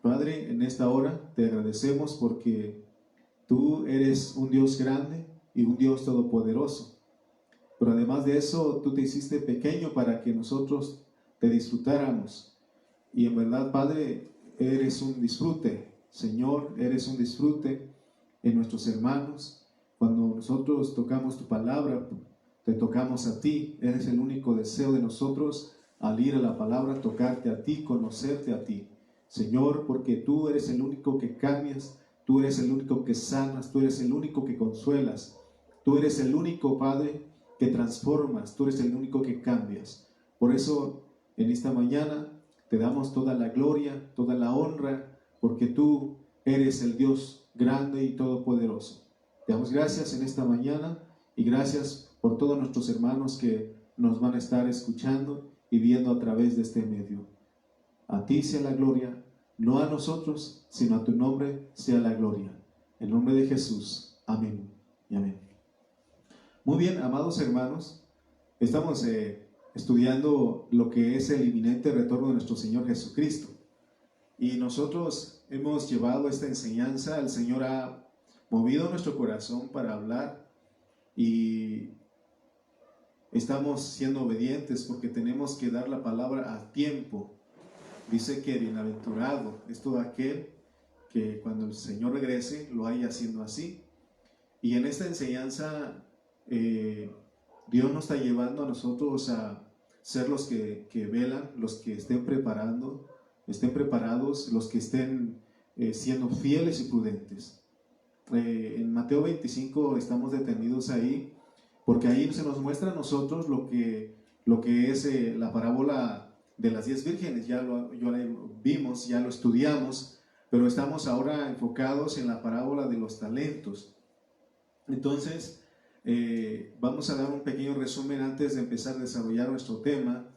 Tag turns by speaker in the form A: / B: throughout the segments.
A: Padre, en esta hora te agradecemos porque tú eres un Dios grande y un Dios todopoderoso. Pero además de eso, tú te hiciste pequeño para que nosotros te disfrutáramos. Y en verdad, Padre, eres un disfrute. Señor, eres un disfrute en nuestros hermanos. Cuando nosotros tocamos tu palabra, te tocamos a ti. Eres el único deseo de nosotros al ir a la palabra, tocarte a ti, conocerte a ti. Señor, porque tú eres el único que cambias, tú eres el único que sanas, tú eres el único que consuelas, tú eres el único, Padre, que transformas, tú eres el único que cambias. Por eso, en esta mañana, te damos toda la gloria, toda la honra, porque tú eres el Dios grande y todopoderoso. Te damos gracias en esta mañana y gracias por todos nuestros hermanos que nos van a estar escuchando y viendo a través de este medio. A ti sea la gloria, no a nosotros, sino a tu nombre sea la gloria. En nombre de Jesús. Amén y amén. Muy bien, amados hermanos, estamos estudiando lo que es el inminente retorno de nuestro Señor Jesucristo. Y nosotros hemos llevado esta enseñanza, el Señor ha movido nuestro corazón para hablar y estamos siendo obedientes porque tenemos que dar la palabra a tiempo. Dice que bienaventurado es todo aquel que cuando el Señor regrese lo haya haciendo así. Y en esta enseñanza Dios nos está llevando a nosotros a ser los que velan, los que estén preparados, los que estén siendo fieles y prudentes. En Mateo 25 estamos detenidos ahí, porque ahí se nos muestra a nosotros lo que es la parábola de las 10 vírgenes. Ya lo vimos, ya lo estudiamos, pero estamos ahora enfocados en la parábola de los talentos. Entonces, vamos a dar un pequeño resumen antes de empezar a desarrollar nuestro tema.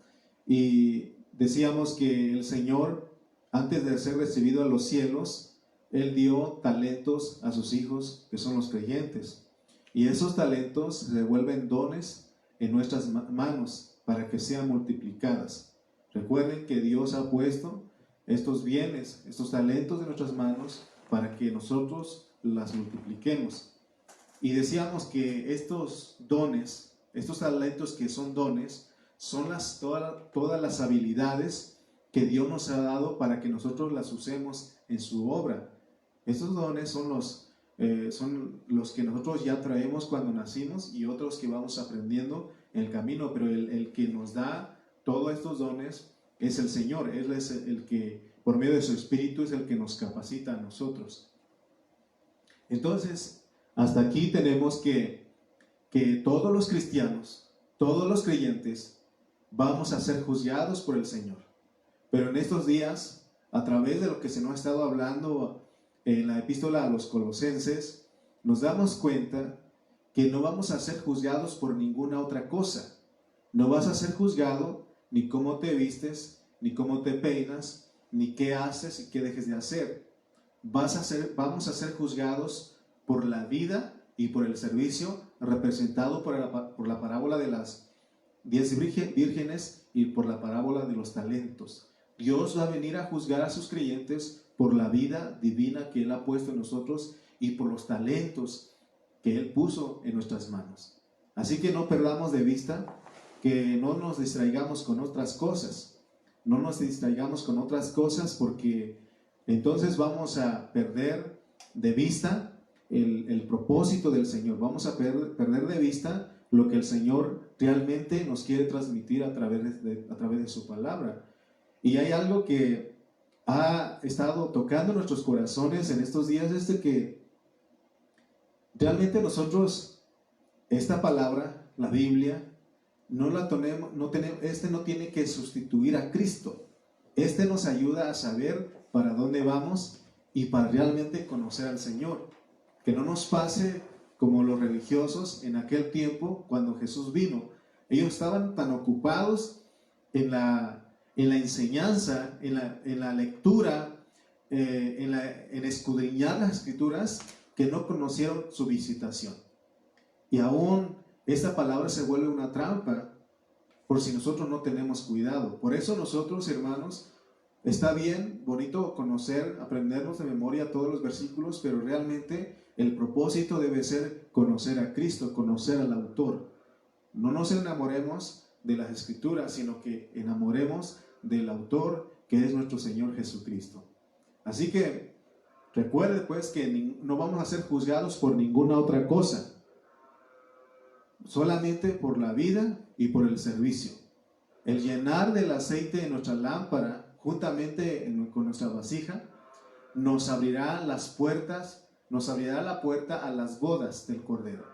A: Y decíamos que el Señor, antes de ser recibido a los cielos, Él dio talentos a sus hijos, que son los creyentes. Y esos talentos se vuelven dones en nuestras manos para que sean multiplicadas. Recuerden que Dios ha puesto estos bienes, estos talentos en nuestras manos para que nosotros las multipliquemos. Y decíamos que estos dones, estos talentos que son dones, son todas las habilidades que Dios nos ha dado para que nosotros las usemos en su obra. Estos dones son los que nosotros ya traemos cuando nacimos y otros que vamos aprendiendo en el camino, pero el que nos da todos estos dones es el Señor. Él es el que, por medio de su Espíritu, es el que nos capacita a nosotros. Entonces, hasta aquí tenemos que todos los cristianos, todos los creyentes, vamos a ser juzgados por el Señor. Pero en estos días, a través de lo que se nos ha estado hablando en la epístola a los Colosenses, nos damos cuenta que no vamos a ser juzgados por ninguna otra cosa. No vas a ser juzgado ni cómo te vistes, ni cómo te peinas, ni qué haces y qué dejes de hacer. Vamos a ser juzgados por la vida y por el servicio representado por la parábola de las 10 vírgenes y por la parábola de los talentos. Dios va a venir a juzgar a sus creyentes por la vida divina que Él ha puesto en nosotros y por los talentos que Él puso en nuestras manos. Así que no perdamos de vista, que no nos distraigamos con otras cosas. No nos distraigamos con otras cosas porque entonces vamos a perder de vista el propósito del Señor. Vamos a perder de vista lo que el Señor realmente nos quiere transmitir a través de su palabra. Y hay algo que ha estado tocando nuestros corazones en estos días, es de que realmente nosotros, esta palabra, la Biblia, no tiene que sustituir a Cristo. Este nos ayuda a saber para dónde vamos y para realmente conocer al Señor. Que no nos pase como los religiosos en aquel tiempo cuando Jesús vino. Ellos estaban tan ocupados en la enseñanza, en la lectura, en escudriñar las Escrituras, que no conocieron su visitación. Y aún esta palabra se vuelve una trampa por si nosotros no tenemos cuidado. Por eso nosotros, hermanos, Está bien, bonito conocer, aprendernos de memoria todos los versículos, pero realmente el propósito debe ser conocer a Cristo, conocer al autor. No nos enamoremos de las Escrituras, sino que enamoremos del autor, que es nuestro Señor Jesucristo. Así que recuerde pues que no vamos a ser juzgados por ninguna otra cosa, solamente por la vida y por el servicio. El llenar del aceite en nuestra lámpara, juntamente con nuestra vasija, nos abrirá las puertas, nos abrirá la puerta a las bodas del Cordero.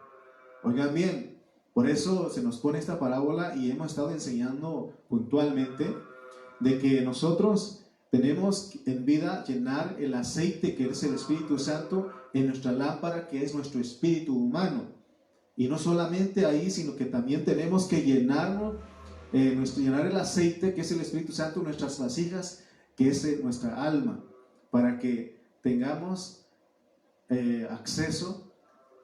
A: Oigan bien, por eso se nos pone esta parábola y hemos estado enseñando puntualmente de que nosotros tenemos en vida llenar el aceite que es el Espíritu Santo en nuestra lámpara, que es nuestro espíritu humano. Y no solamente ahí, sino que también tenemos que llenarnos, llenar el aceite que es el Espíritu Santo en nuestras vasijas, que es nuestra alma, para que tengamos acceso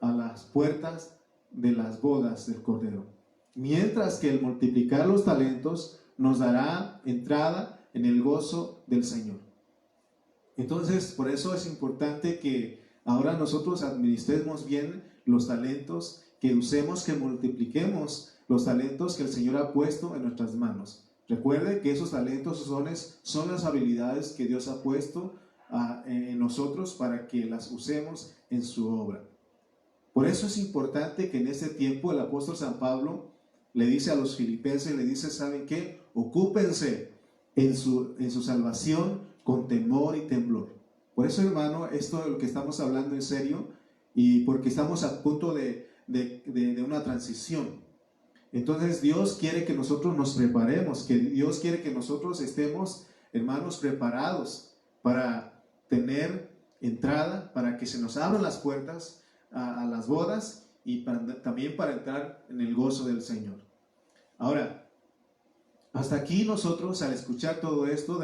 A: a las puertas de las bodas del Cordero. Mientras que el multiplicar los talentos nos dará entrada en el gozo del Señor. Entonces, por eso es importante que ahora nosotros administremos bien los talentos, que usemos, que multipliquemos los talentos que el Señor ha puesto en nuestras manos. Recuerde que esos talentos son las habilidades que Dios ha puesto en nosotros para que las usemos en su obra. Por eso es importante que en este tiempo el apóstol San Pablo le dice a los filipenses, le dice, ¿saben qué? Ocúpense en su salvación con temor y temblor. Por eso, hermano, esto de lo que estamos hablando en serio, y porque estamos a punto de una transición. Entonces Dios quiere que nosotros nos preparemos, que Dios quiere que nosotros estemos, hermanos, preparados para tener entrada, para que se nos abran las puertas a las bodas y también para entrar en el gozo del Señor. Ahora, hasta aquí nosotros al escuchar todo esto,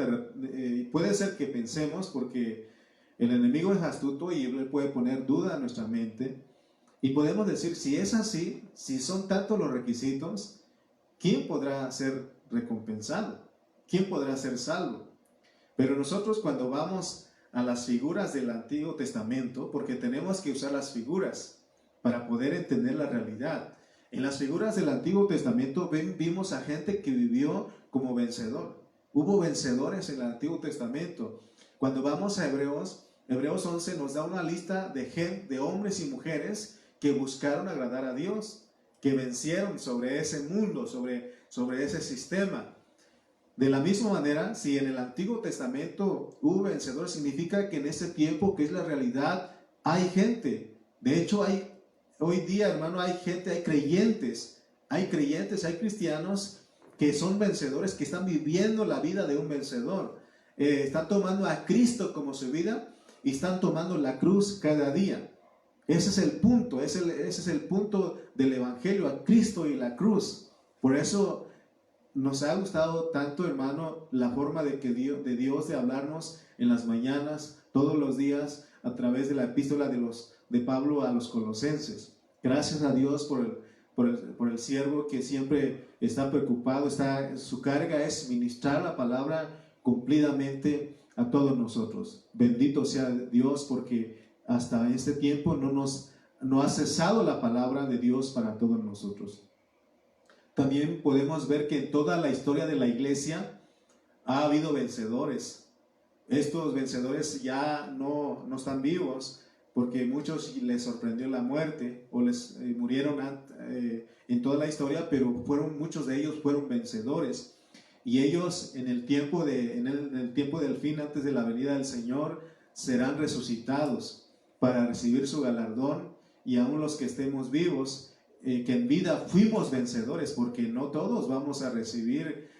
A: puede ser que pensemos, porque el enemigo es astuto y él puede poner duda en nuestra mente, y podemos decir, si es así, si son tantos los requisitos, ¿quién podrá ser recompensado? ¿Quién podrá ser salvo? Pero nosotros cuando vamos a las figuras del Antiguo Testamento, porque tenemos que usar las figuras para poder entender la realidad. En las figuras del Antiguo Testamento vimos a gente que vivió como vencedor. Hubo vencedores en el Antiguo Testamento. Cuando vamos a Hebreos 11 nos da una lista de hombres y mujeres que buscaron agradar a Dios, que vencieron sobre ese mundo, sobre ese sistema. De la misma manera, si en el Antiguo Testamento hubo vencedores, significa que en ese tiempo, que es la realidad, hay gente. De hecho, hoy día, hermano, hay gente, hay creyentes, hay cristianos que son vencedores, que están viviendo la vida de un vencedor. Están tomando a Cristo como su vida y están tomando la cruz cada día. Ese es el punto, ese es el punto del Evangelio, a Cristo y la cruz. Por eso nos ha gustado tanto, hermano, la forma de Dios de hablarnos en las mañanas, todos los días, a través de la epístola de Pablo a los Colosenses. Gracias a Dios por el siervo que siempre está preocupado, su carga es ministrar la palabra cumplidamente a todos nosotros. Bendito sea Dios, porque hasta este tiempo no ha cesado la palabra de Dios para todos nosotros. También podemos ver que en toda la historia de la iglesia ha habido vencedores. Estos vencedores ya no están vivos, porque muchos les sorprendió la muerte o les murieron en toda la historia, pero muchos de ellos fueron vencedores. Y ellos en el tiempo del fin, antes de la venida del Señor, serán resucitados para recibir su galardón. Y aún los que estemos vivos, que en vida fuimos vencedores, porque no todos vamos a recibir,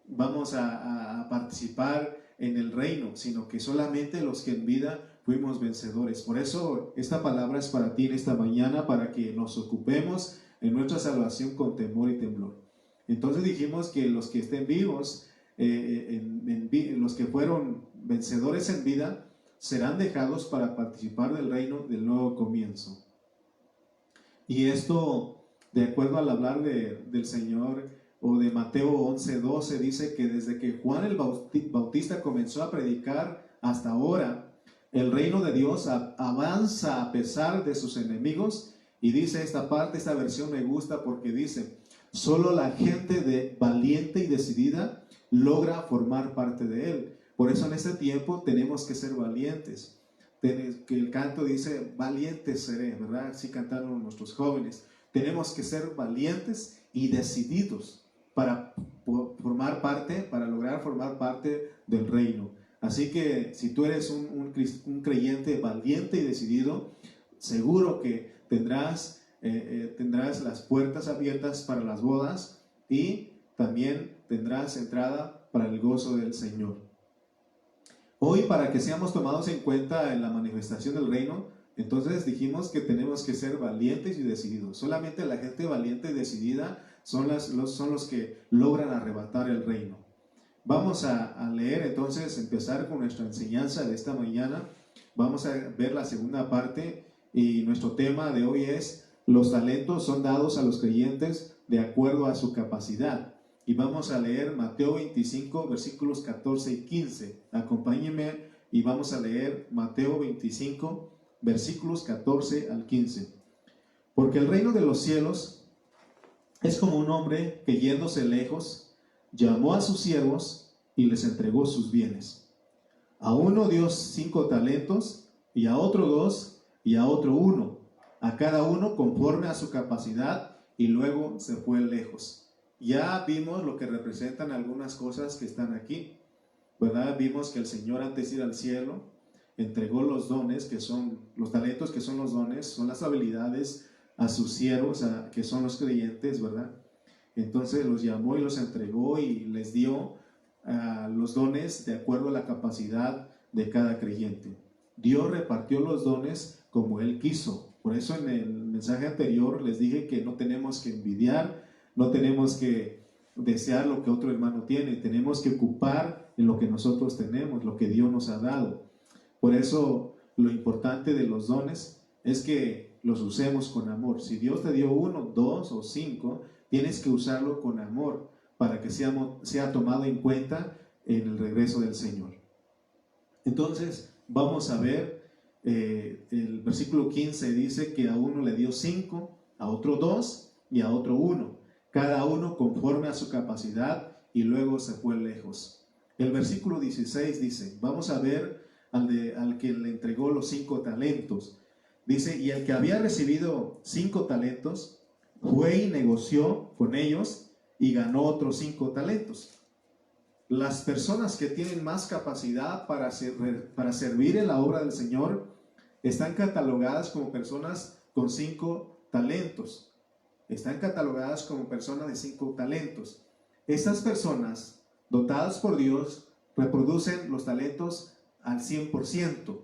A: vamos a participar en el reino, sino que solamente los que en vida fuimos vencedores. Por eso esta palabra es para ti en esta mañana, para que nos ocupemos en nuestra salvación con temor y temblor. Entonces dijimos que los que estén vivos, los que fueron vencedores en vida, serán dejados para participar del reino del nuevo comienzo. Y esto, de acuerdo al hablar del Señor, o de Mateo 11:12, dice que desde que Juan el Bautista comenzó a predicar hasta ahora, el reino de Dios avanza a pesar de sus enemigos. Y dice esta parte, esta versión me gusta porque dice: solo la gente valiente y decidida logra formar parte de él. Por eso en este tiempo tenemos que ser valientes. Que el canto dice: valiente seré, ¿verdad? Así cantaron nuestros jóvenes. Tenemos que ser valientes y decididos para formar parte, para lograr formar parte del reino. Así que si tú eres un creyente valiente y decidido, seguro que tendrás las puertas abiertas para las bodas y también tendrás entrada para el gozo del Señor. Hoy, para que seamos tomados en cuenta en la manifestación del reino, entonces dijimos que tenemos que ser valientes y decididos. Solamente la gente valiente y decidida son los que logran arrebatar el reino. Vamos a leer entonces, empezar con nuestra enseñanza de esta mañana. Vamos a ver la segunda parte y nuestro tema de hoy es: los talentos son dados a los creyentes de acuerdo a su capacidad. Y vamos a leer Mateo 25, versículos 14 y 15. Acompáñenme y vamos a leer Mateo 25, versículos 14 al 15. Porque el reino de los cielos es como un hombre que, yéndose lejos, llamó a sus siervos y les entregó sus bienes. A uno dio 5 talentos, y a otro 2, y a otro 1, a cada uno conforme a su capacidad, y luego se fue lejos. Ya vimos lo que representan algunas cosas que están aquí, ¿verdad? Vimos que el Señor, antes de ir al cielo, entregó los dones, que son los talentos, que son los dones, son las habilidades, a sus siervos, que son los creyentes, ¿verdad? Entonces los llamó y los entregó y les dio los dones de acuerdo a la capacidad de cada creyente. Dios repartió los dones como Él quiso. Por eso en el mensaje anterior les dije que no tenemos que envidiar, no tenemos que desear lo que otro hermano tiene, tenemos que ocupar en lo que nosotros tenemos, lo que Dios nos ha dado. Por eso lo importante de los dones es que los usemos con amor. Si Dios te dio 1, 2 o 5, tienes que usarlo con amor para que sea tomado en cuenta en el regreso del Señor. Entonces vamos a ver, el versículo 15 dice que a uno le dio 5, a otro 2 y a otro 1, cada uno conforme a su capacidad, y luego se fue lejos. El versículo 16 dice, vamos a ver al que le entregó los 5 talentos. Dice: y el que había recibido 5 talentos fue y negoció con ellos y ganó otros 5 talentos. Las personas que tienen más capacidad para servir en la obra del Señor están catalogadas como personas con 5 talentos. Están catalogadas como personas de 5 talentos. Estas personas, dotadas por Dios, reproducen los talentos al 100%,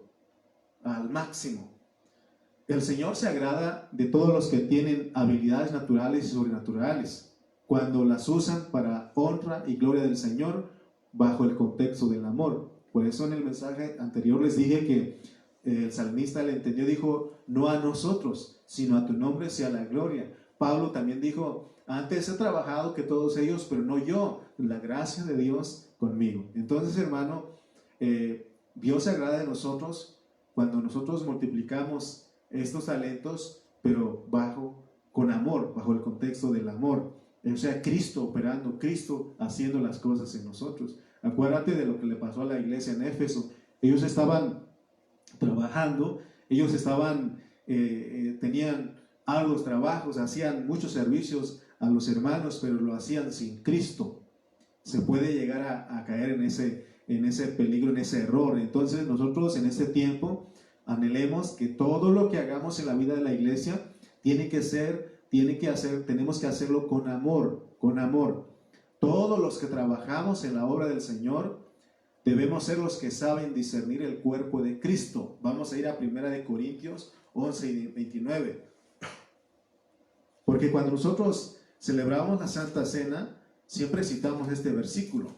A: al máximo. El Señor se agrada de todos los que tienen habilidades naturales y sobrenaturales, cuando las usan para honra y gloria del Señor, bajo el contexto del amor. Por eso en el mensaje anterior les dije que el salmista le entendió, dijo: no a nosotros, sino a tu nombre sea la gloria. Pablo también dijo: antes he trabajado que todos ellos, pero no yo, la gracia de Dios conmigo. Entonces, hermano, Dios se agrada de nosotros cuando nosotros multiplicamos estos talentos, pero con amor, bajo el contexto del amor. O sea, Cristo operando, Cristo haciendo las cosas en nosotros. Acuérdate de lo que le pasó a la iglesia en Éfeso. Ellos estaban trabajando, ellos tenían arduos trabajos, hacían muchos servicios a los hermanos, pero lo hacían sin Cristo. Se puede llegar a caer en ese peligro, en ese error. Entonces nosotros en este tiempo anhelemos que todo lo que hagamos en la vida de la iglesia tenemos que hacerlo con amor, con amor. Todos los que trabajamos en la obra del Señor debemos ser los que saben discernir el cuerpo de Cristo. Vamos a ir a 1 Corintios 11 y 29. Porque cuando nosotros celebramos la Santa Cena, siempre citamos este versículo.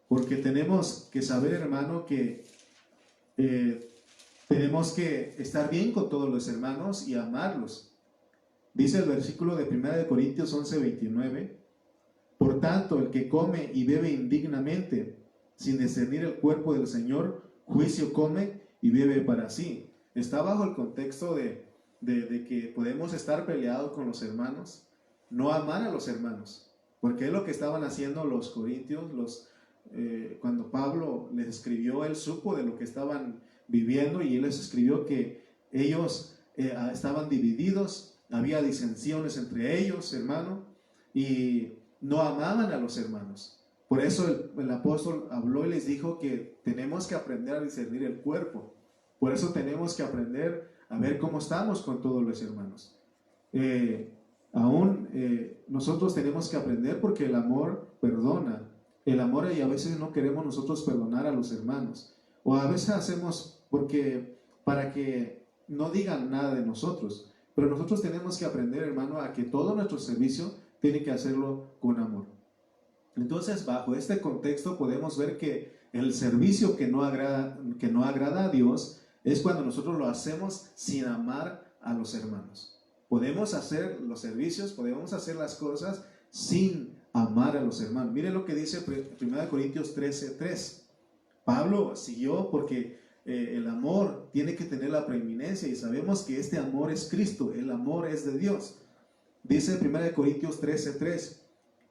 A: Porque tenemos que saber, hermano, que tenemos que estar bien con todos los hermanos y amarlos. Dice el versículo de 1 Corintios 11, 29. Por tanto, el que come y bebe indignamente, sin discernir el cuerpo del Señor, juicio come y bebe para sí. Está bajo el contexto de que podemos estar peleados con los hermanos, no amar a los hermanos, porque es lo que estaban haciendo los corintios. Cuando Pablo les escribió, él supo de lo que estaban viviendo y él les escribió que ellos estaban divididos, había disensiones entre ellos, hermano, y no amaban a los hermanos. Por eso el apóstol habló y les dijo que tenemos que aprender a discernir el cuerpo. Por eso tenemos que aprender a ver cómo estamos con todos los hermanos. Nosotros tenemos que aprender porque el amor perdona. El amor, y a veces no queremos nosotros perdonar a los hermanos. O a veces hacemos para que no digan nada de nosotros. Pero nosotros tenemos que aprender, hermano, a que todo nuestro servicio tiene que hacerlo con amor. Entonces, bajo este contexto podemos ver que el servicio que no agrada a Dios es cuando nosotros lo hacemos sin amar a los hermanos. Podemos hacer los servicios, podemos hacer las cosas sin amar a los hermanos. Miren lo que dice 1 Corintios 13:3. Pablo siguió porque el amor tiene que tener la preeminencia y sabemos que este amor es Cristo, el amor es de Dios. Dice 1 Corintios 13:3,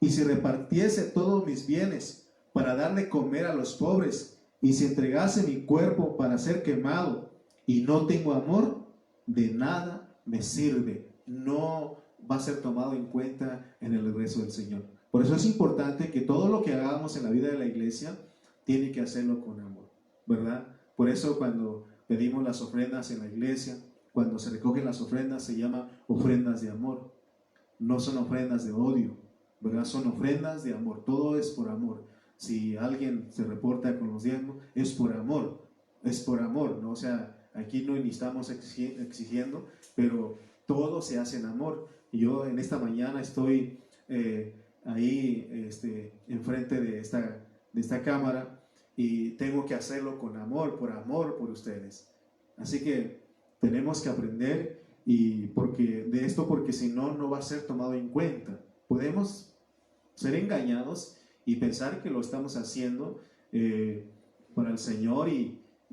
A: y si repartiese todos mis bienes para darle comer a los pobres, y si entregase mi cuerpo para ser quemado, y no tengo amor, de nada me sirve. No va a ser tomado en cuenta en el regreso del Señor. Por eso es importante que todo lo que hagamos en la vida de la iglesia, tiene que hacerlo con amor, ¿verdad? Por eso cuando pedimos las ofrendas en la iglesia, cuando se recogen las ofrendas, se llama ofrendas de amor. No son ofrendas de odio, ¿verdad? Son ofrendas de amor. Todo es por amor. Si alguien se reporta con los diezmos, es por amor, ¿no? O sea, aquí no estamos exigiendo, pero todo se hace en amor. Y yo en esta mañana estoy ahí enfrente de esta cámara y tengo que hacerlo con amor por ustedes. Así que tenemos que aprender porque si no, no va a ser tomado en cuenta. Podemos ser engañados y pensar que lo estamos haciendo para el Señor,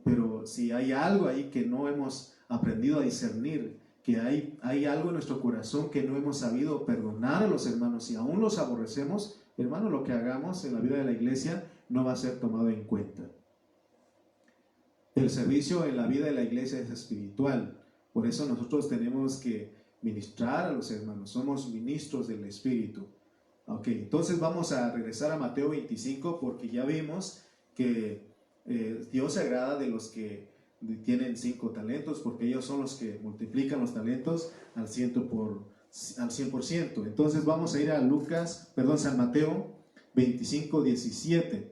A: pero si hay algo ahí que no hemos aprendido a discernir, que hay algo en nuestro corazón que no hemos sabido perdonar a los hermanos y aún los aborrecemos, hermano, lo que hagamos en la vida de la iglesia no va a ser tomado en cuenta. El servicio en la vida de la iglesia es espiritual, por eso nosotros tenemos que ministrar a los hermanos, somos ministros del Espíritu. Ok, entonces vamos a regresar a Mateo 25 porque ya vimos que Dios se agrada de los que tienen 5 talentos porque ellos son los que multiplican los talentos al 100%. Entonces vamos a ir a San Mateo 25:17.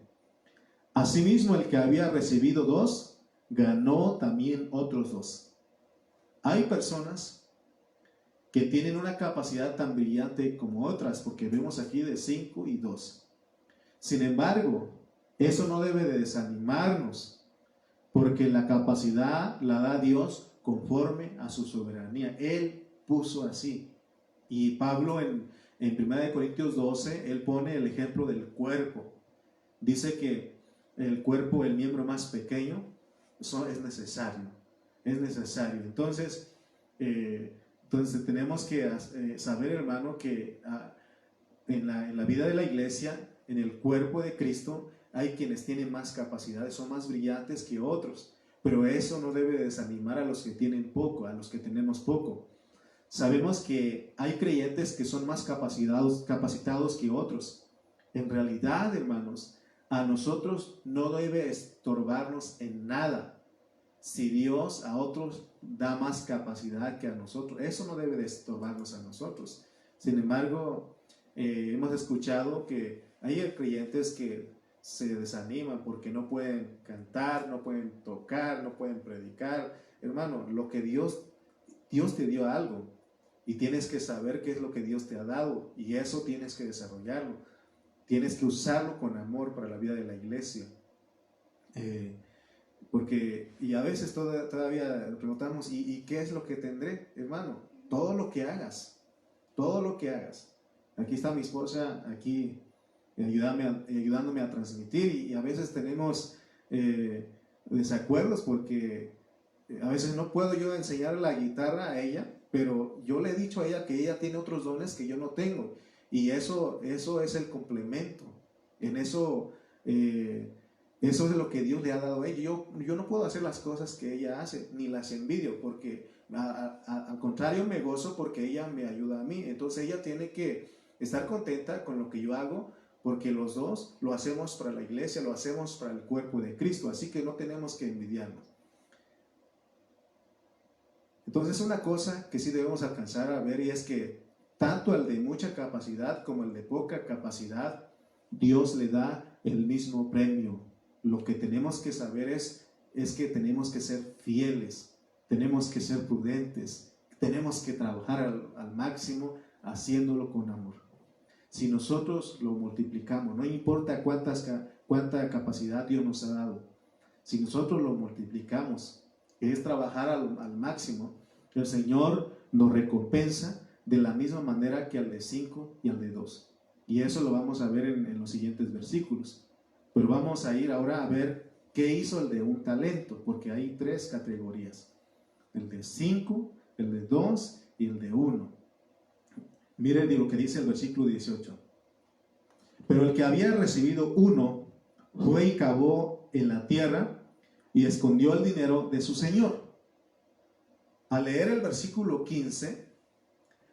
A: Asimismo, el que había recibido 2, ganó también otros 2. Hay personas que tienen una capacidad tan brillante como otras, porque vemos aquí de 5 y 2. Sin embargo, eso no debe de desanimarnos, porque la capacidad la da Dios conforme a su soberanía. Él puso así. Y Pablo en 1 Corintios 12, él pone el ejemplo del cuerpo. Dice que el cuerpo, el miembro más pequeño, es necesario. Entonces tenemos que saber, hermano, que en la vida de la iglesia, en el cuerpo de Cristo, hay quienes tienen más capacidades, son más brillantes que otros, pero eso no debe desanimar a los que tienen poco, a los que tenemos poco. Sabemos que hay creyentes que son más capacitados que otros. En realidad, hermanos, a nosotros no debe estorbarnos en nada. Si Dios a otros da más capacidad que a nosotros, eso no debe de estorbarnos a nosotros. Sin embargo, hemos escuchado que hay creyentes que se desaniman porque no pueden cantar, no pueden tocar, no pueden predicar. Hermano, lo que Dios te dio algo y tienes que saber qué es lo que Dios te ha dado y eso tienes que desarrollarlo. Tienes que usarlo con amor para la vida de la iglesia. Y a veces todavía preguntamos, ¿y qué es lo que tendré? Hermano, todo lo que hagas. Aquí está mi esposa, aquí ayudándome a transmitir, y a veces tenemos desacuerdos porque a veces no puedo yo enseñar la guitarra a ella, pero yo le he dicho a ella que ella tiene otros dones que yo no tengo, y eso es el complemento. En eso, eso es lo que Dios le ha dado a ella. Yo no puedo hacer las cosas que ella hace, ni las envidio, porque al contrario me gozo porque ella me ayuda a mí. Entonces ella tiene que estar contenta con lo que yo hago, porque los dos lo hacemos para la iglesia, lo hacemos para el cuerpo de Cristo, así que no tenemos que envidiarnos. Entonces una cosa que sí debemos alcanzar a ver, y es que tanto el de mucha capacidad como el de poca capacidad, Dios le da el mismo premio. Lo que tenemos que saber es que tenemos que ser fieles, tenemos que ser prudentes, tenemos que trabajar al máximo haciéndolo con amor. Si nosotros lo multiplicamos, no importa cuánta capacidad Dios nos ha dado, si nosotros lo multiplicamos, que es trabajar al máximo, el Señor nos recompensa de la misma manera que al de 5 y al de 2. Y eso lo vamos a ver en los siguientes versículos. Pero vamos a ir ahora a ver qué hizo el de un talento, porque hay 3 categorías: el de 5, el de 2 y el de 1. Miren lo que dice el versículo 18. Pero el que había recibido 1 fue y cavó en la tierra y escondió el dinero de su señor. Al leer el versículo 15,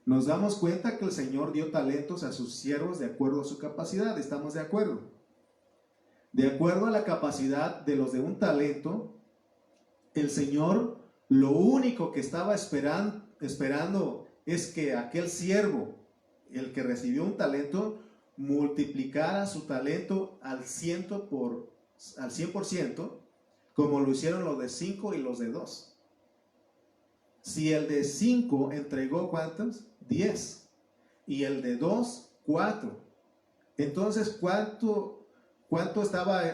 A: nos damos cuenta que el Señor dio talentos a sus siervos de acuerdo a su capacidad. ¿Estamos de acuerdo? De acuerdo a la capacidad de los de un talento, el Señor lo único que estaba esperando es que aquel siervo, el que recibió un talento, multiplicara su talento al 100%, como lo hicieron los de 5 y los de 2. Si el de 5 entregó, ¿cuántos? 10. Y el de 2, 4. Entonces, ¿cuánto estaba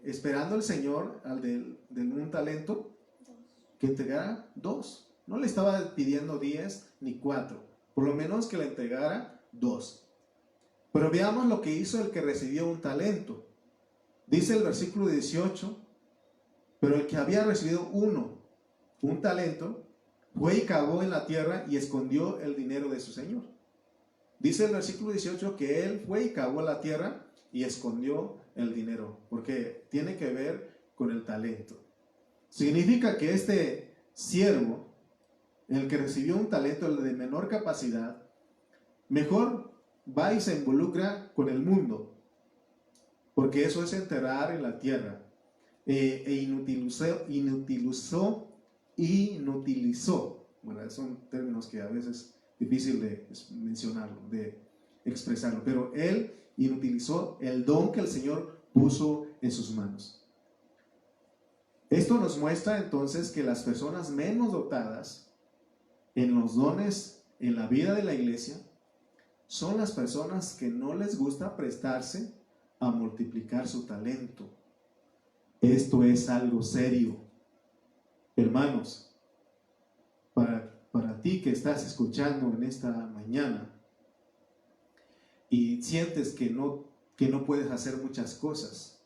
A: esperando el Señor al de un talento? Que entregara 2. No le estaba pidiendo 10 ni 4. Por lo menos que le entregara 2. Pero veamos lo que hizo el que recibió un talento. Dice el versículo 18: pero el que había recibido un talento, fue y cavó en la tierra y escondió el dinero de su señor. Dice el versículo 18 que él fue y cavó en la tierra y escondió el dinero, porque tiene que ver con el talento. Significa que este siervo, el que recibió un talento, el de menor capacidad, mejor va y se involucra con el mundo, porque eso es enterrar en la tierra. Inutilizó. Bueno, son términos que a veces es difícil de mencionarlo, de expresarlo, pero él inutilizó el don que el Señor puso en sus manos. Esto nos muestra entonces que las personas menos dotadas en los dones en la vida de la iglesia son las personas que no les gusta prestarse a multiplicar su talento. Esto es algo serio. Hermanos, para ti que estás escuchando en esta mañana y sientes que no puedes hacer muchas cosas,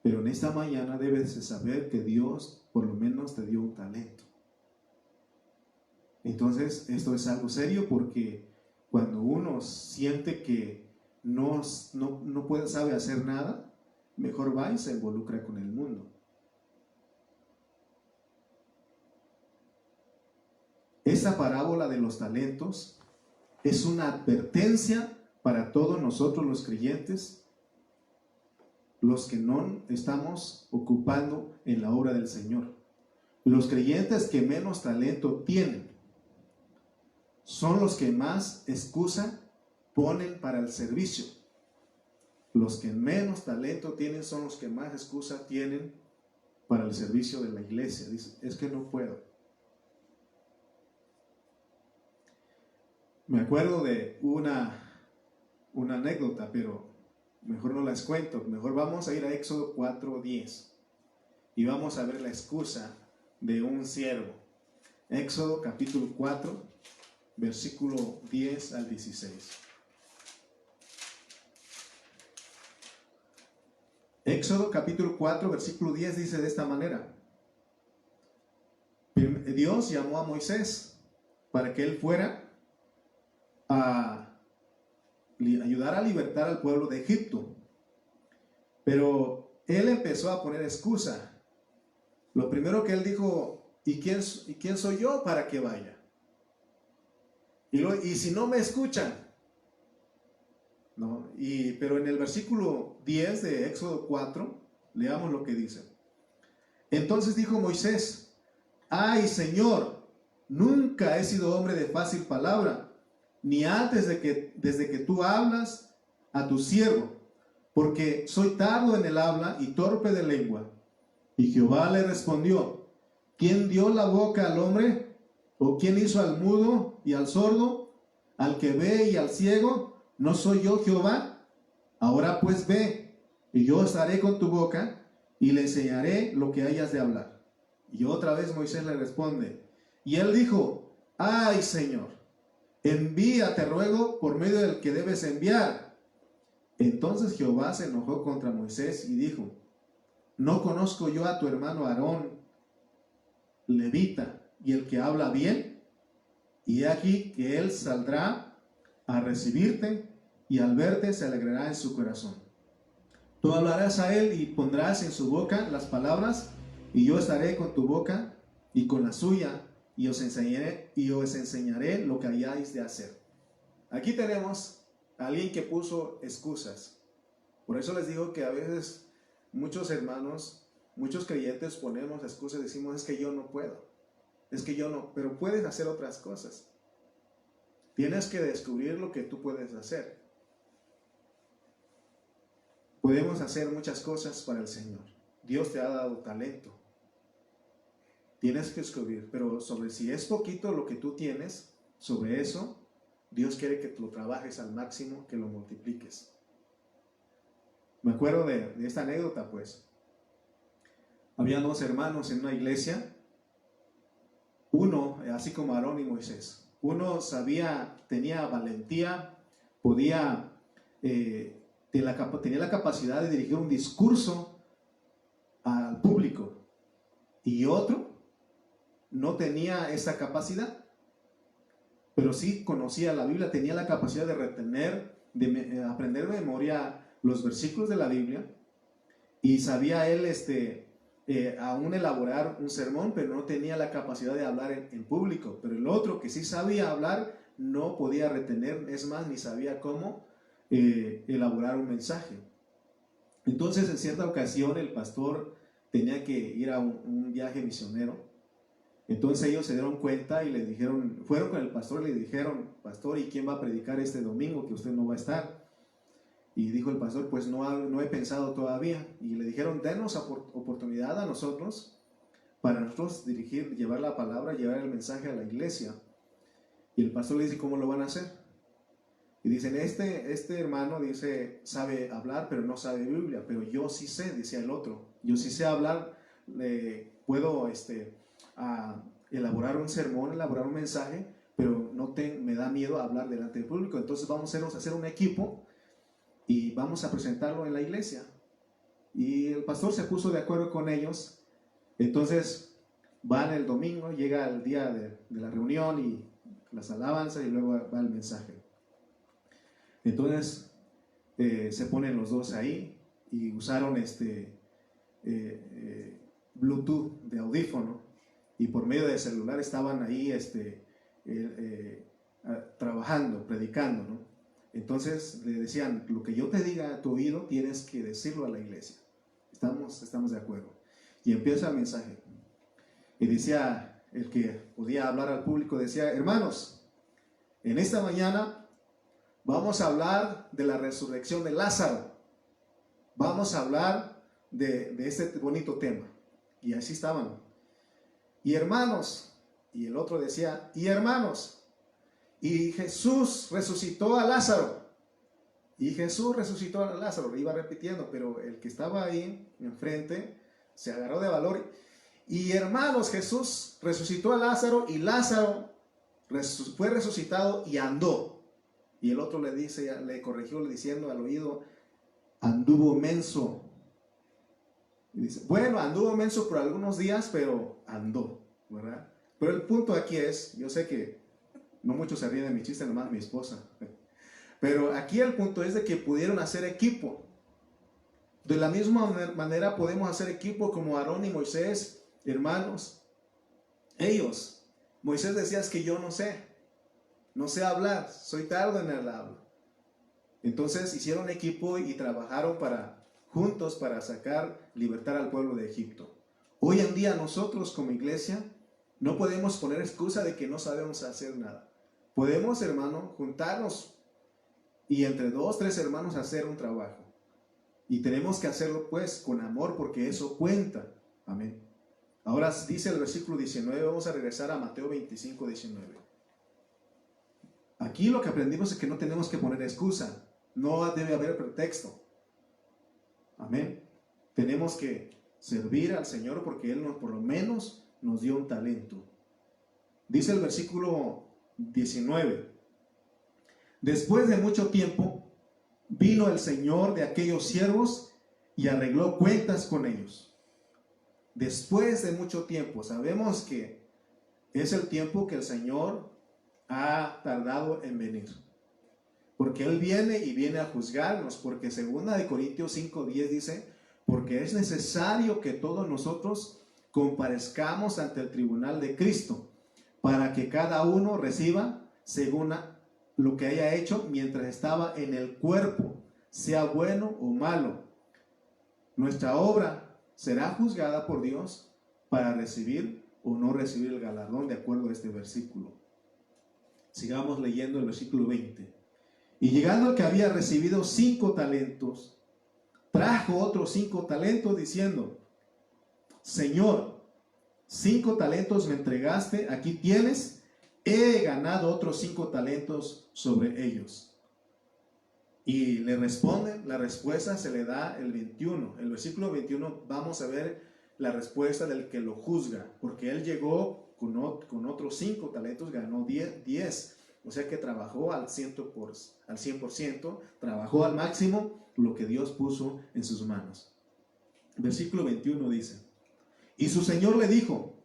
A: pero en esta mañana debes de saber que Dios por lo menos te dio un talento. Entonces, esto es algo serio, porque cuando uno siente que no sabe hacer nada, mejor va y se involucra con el mundo. Esta parábola de los talentos es una advertencia para todos nosotros los creyentes, los que no estamos ocupando en la obra del Señor. Los creyentes que menos talento tienen son los que más excusa ponen para el servicio. Los que menos talento tienen son los que más excusa tienen para el servicio de la iglesia. Dicen, es que no puedo. Me acuerdo de una anécdota, pero mejor no las cuento. Mejor vamos a ir a Éxodo 4:10 y vamos a ver la excusa de un siervo. Éxodo capítulo 4, versículo 10 al 16. Éxodo capítulo 4, versículo 10 dice de esta manera. Dios llamó a Moisés para que él fuera a ayudar a libertar al pueblo de Egipto. Pero él empezó a poner excusa. Lo primero que él dijo, ¿y quién soy yo para que vaya? Y si no me escuchan, ¿no? Pero en el versículo 10 de Éxodo 4, leamos lo que dice. Entonces dijo Moisés: ay, Señor, nunca he sido hombre de fácil palabra, ni antes desde que tú hablas a tu siervo, porque soy tardo en el habla y torpe de lengua. Y Jehová le respondió: ¿quién dio la boca al hombre? ¿O quién hizo al mudo y al sordo, al que ve y al ciego? ¿No soy yo Jehová? Ahora pues ve, y yo estaré con tu boca, y le enseñaré lo que hayas de hablar. Y otra vez Moisés le responde, y él dijo: ay, Señor, envía, te ruego, por medio del que debes enviar. Entonces Jehová se enojó contra Moisés y dijo: ¿no conozco yo a tu hermano Aarón, levita, y el que habla bien? Y he aquí que él saldrá a recibirte, y al verte se alegrará en su corazón. Tú hablarás a él y pondrás en su boca las palabras, y yo estaré con tu boca y con la suya, y os enseñaré lo que hayáis de hacer. Aquí tenemos a alguien que puso excusas. Por eso les digo que a veces muchos hermanos, muchos creyentes ponemos excusas y decimos: es que yo no puedo, es que yo no, pero puedes hacer otras cosas. Tienes que descubrir lo que tú puedes hacer. Podemos hacer muchas cosas para el Señor. Dios te ha dado talento. Tienes que descubrir, pero sobre si es poquito lo que tú tienes, sobre eso, Dios quiere que lo trabajes al máximo, que lo multipliques. Me acuerdo de esta anécdota, pues. Había dos hermanos en una iglesia. Uno, así como Aarón y Moisés. Uno tenía valentía, tenía la capacidad de dirigir un discurso al público. Y otro no tenía esa capacidad, pero sí conocía la Biblia, tenía la capacidad de retener, de aprender de memoria los versículos de la Biblia, y sabía él aún elaborar un sermón, pero no tenía la capacidad de hablar en público. Pero el otro, que sí sabía hablar, no podía retener, es más, ni sabía cómo elaborar un mensaje. Entonces, en cierta ocasión, el pastor tenía que ir a un viaje misionero. Entonces ellos se dieron cuenta y le dijeron, fueron con el pastor y le dijeron: pastor, ¿y quién va a predicar este domingo que usted no va a estar? Y dijo el pastor: pues no he pensado todavía. Y le dijeron: denos oportunidad a nosotros, para nosotros llevar la palabra, llevar el mensaje a la iglesia. Y el pastor le dice: ¿cómo lo van a hacer? Y dicen: este hermano dice, sabe hablar, pero no sabe Biblia. Pero yo sí sé, decía el otro, yo sí sé hablar, puedo elaborar un sermón, elaborar un mensaje, pero me da miedo hablar delante del público. Entonces vamos a hacer un equipo y vamos a presentarlo en la iglesia. Y el pastor se puso de acuerdo con ellos. Entonces van el domingo, llega el día de la reunión y las alabanzas, y luego va el mensaje. Entonces se ponen los dos ahí y usaron Bluetooth de audífono, y por medio de celular estaban ahí trabajando, predicando, ¿no? Entonces le decían: lo que yo te diga a tu oído, tienes que decirlo a la iglesia. Estamos de acuerdo. Y empieza el mensaje. Y decía el que podía hablar al público, decía: hermanos, en esta mañana vamos a hablar de la resurrección de Lázaro. Vamos a hablar de este bonito tema. Y así estaban. Y hermanos, y el otro decía: y hermanos, y Jesús resucitó a Lázaro. Y Jesús resucitó a Lázaro. Lo iba repitiendo, pero el que estaba ahí enfrente se agarró de valor. Y hermanos, Jesús resucitó a Lázaro, y Lázaro fue resucitado y andó. Y el otro le corrigió diciendo al oído: anduvo menso. Y dice, bueno, anduvo menso por algunos días, pero andó, ¿verdad? Pero el punto aquí es, yo sé que no muchos se ríen de mi chiste, nomás mi esposa. Pero aquí el punto es de que pudieron hacer equipo. De la misma manera podemos hacer equipo como Aarón y Moisés, hermanos. Ellos, Moisés decía, es que yo no sé hablar, soy tardo en el habla. Entonces hicieron equipo y trabajaron juntos para sacar, libertar al pueblo de Egipto. Hoy en día nosotros como iglesia no podemos poner excusa de que no sabemos hacer nada. Podemos, hermano, juntarnos y entre 2, 3 hermanos hacer un trabajo. Y tenemos que hacerlo pues con amor, porque eso cuenta. Amén. Ahora dice el versículo 19, vamos a regresar a Mateo 25, 19. Aquí lo que aprendimos es que no tenemos que poner excusa. No debe haber pretexto. Amén. Tenemos que servir al Señor porque Él por lo menos nos dio un talento. Dice el versículo 19. Después de mucho tiempo, vino el Señor de aquellos siervos y arregló cuentas con ellos. Después de mucho tiempo, sabemos que es el tiempo que el Señor ha tardado en venir. Porque Él viene y viene a juzgarnos, porque 2 Corintios 5:10 dice, porque es necesario que todos nosotros comparezcamos ante el tribunal de Cristo, para que cada uno reciba según lo que haya hecho mientras estaba en el cuerpo, sea bueno o malo. Nuestra obra será juzgada por Dios para recibir o no recibir el galardón de acuerdo a este versículo. Sigamos leyendo el versículo 20. Y llegando el que había recibido 5 talentos, trajo otros 5 talentos diciendo, Señor, 5 talentos me entregaste, aquí tienes, he ganado otros 5 talentos sobre ellos. Y le responden, la respuesta se le da el 21. El versículo 21 vamos a ver la respuesta del que lo juzga, porque él llegó con otros 5 talentos, ganó 10. O sea que trabajó al 100%, trabajó al máximo lo que Dios puso en sus manos. Versículo 21 dice, y su Señor le dijo,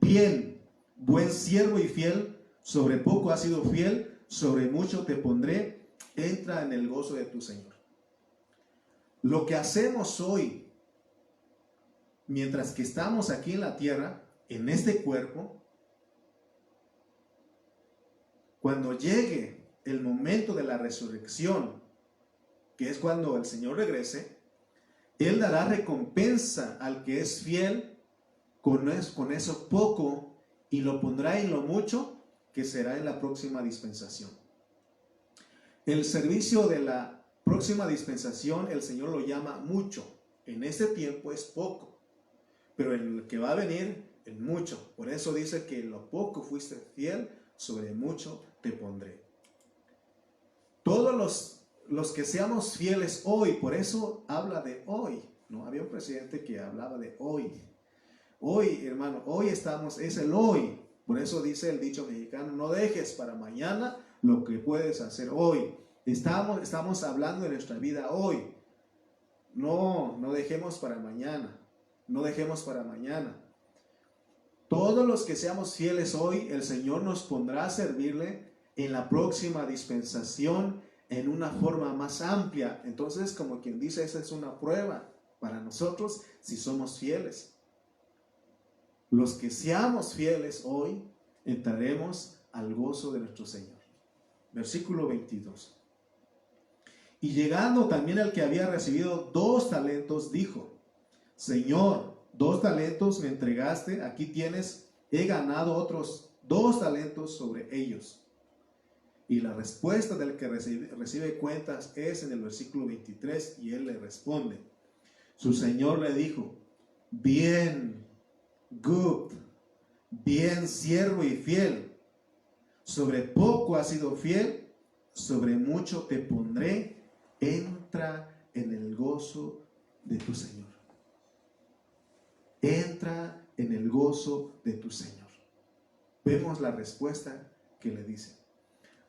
A: bien, buen siervo y fiel, sobre poco has sido fiel, sobre mucho te pondré, entra en el gozo de tu Señor. Lo que hacemos hoy, mientras que estamos aquí en la tierra, en este cuerpo, cuando llegue el momento de la resurrección, que es cuando el Señor regrese, Él dará recompensa al que es fiel con eso poco y lo pondrá en lo mucho que será en la próxima dispensación. El servicio de la próxima dispensación el Señor lo llama mucho. En este tiempo es poco, pero en el que va a venir en mucho. Por eso dice que en lo poco fuiste fiel, sobre mucho te pondré. Todos los que seamos fieles hoy, por eso habla de hoy, ¿no? Había un presidente que hablaba de hoy. Hoy, hermano, hoy estamos, es el hoy. Por eso dice el dicho mexicano, no dejes para mañana lo que puedes hacer hoy. Estamos hablando de nuestra vida hoy. No dejemos para mañana. No dejemos para mañana. Todos los que seamos fieles hoy, el Señor nos pondrá a servirle en la próxima dispensación en una forma más amplia. Entonces, como quien dice, esa es una prueba para nosotros si somos fieles. Los que seamos fieles hoy, entraremos al gozo de nuestro Señor. Versículo 22. Y llegando también el que había recibido 2 talentos, dijo, Señor, 2 talentos me entregaste, aquí tienes, he ganado otros 2 talentos sobre ellos. Y la respuesta del que recibe cuentas es en el versículo 23, y él le responde. Su Señor le dijo, bien, good, bien siervo y fiel. Sobre poco has sido fiel, sobre mucho te pondré, entra en el gozo de tu Señor. Entra en el gozo de tu Señor. Vemos la respuesta que le dice.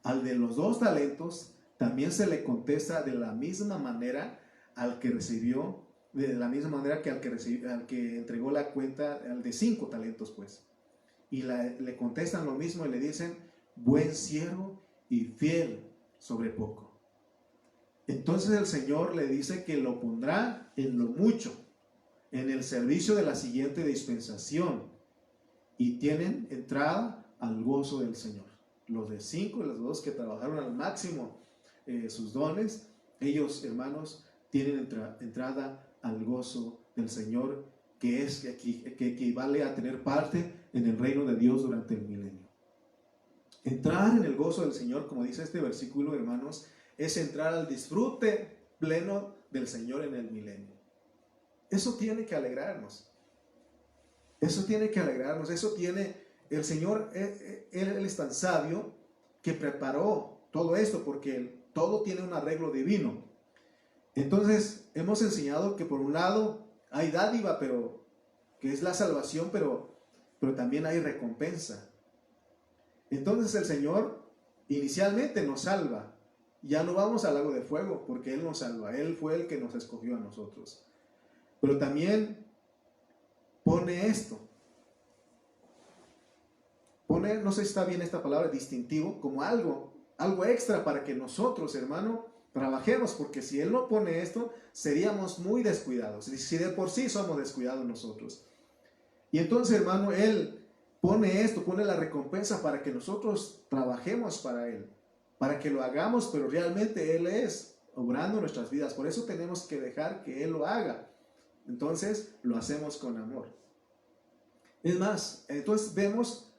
A: Al de los 2 talentos también se le contesta de la misma manera al que recibió de la misma manera que al que entregó la cuenta, al de 5 talentos, pues. Y le contestan lo mismo y le dicen, buen siervo y fiel sobre poco. Entonces el Señor le dice que lo pondrá en lo mucho, en el servicio de la siguiente dispensación, y tienen entrada al gozo del Señor. Los de 5 y los 2 que trabajaron al máximo sus dones, ellos, hermanos, tienen entrada al gozo del Señor, que equivale a tener parte en el reino de Dios durante el milenio. Entrar en el gozo del Señor, como dice este versículo, hermanos, es entrar al disfrute pleno del Señor en el milenio. Eso tiene que alegrarnos. Eso tiene que alegrarnos. Eso tiene, el Señor, Él es tan sabio que preparó todo esto, porque todo tiene un arreglo divino. Entonces, hemos enseñado que por un lado hay dádiva, que es la salvación, pero también hay recompensa. Entonces el Señor inicialmente nos salva. Ya no vamos al lago de fuego porque Él nos salva. Él fue el que nos escogió a nosotros. Pero también pone esto. Pone, no sé si está bien esta palabra, distintivo, como algo extra para que nosotros, hermano, trabajemos. Porque si Él no pone esto, seríamos muy descuidados. Si de por sí somos descuidados nosotros. Y entonces, hermano, Él pone esto, pone la recompensa para que nosotros trabajemos para Él, para que lo hagamos, pero realmente Él es obrando nuestras vidas. Por eso tenemos que dejar que Él lo haga. Entonces lo hacemos con amor. Es más, entonces vemos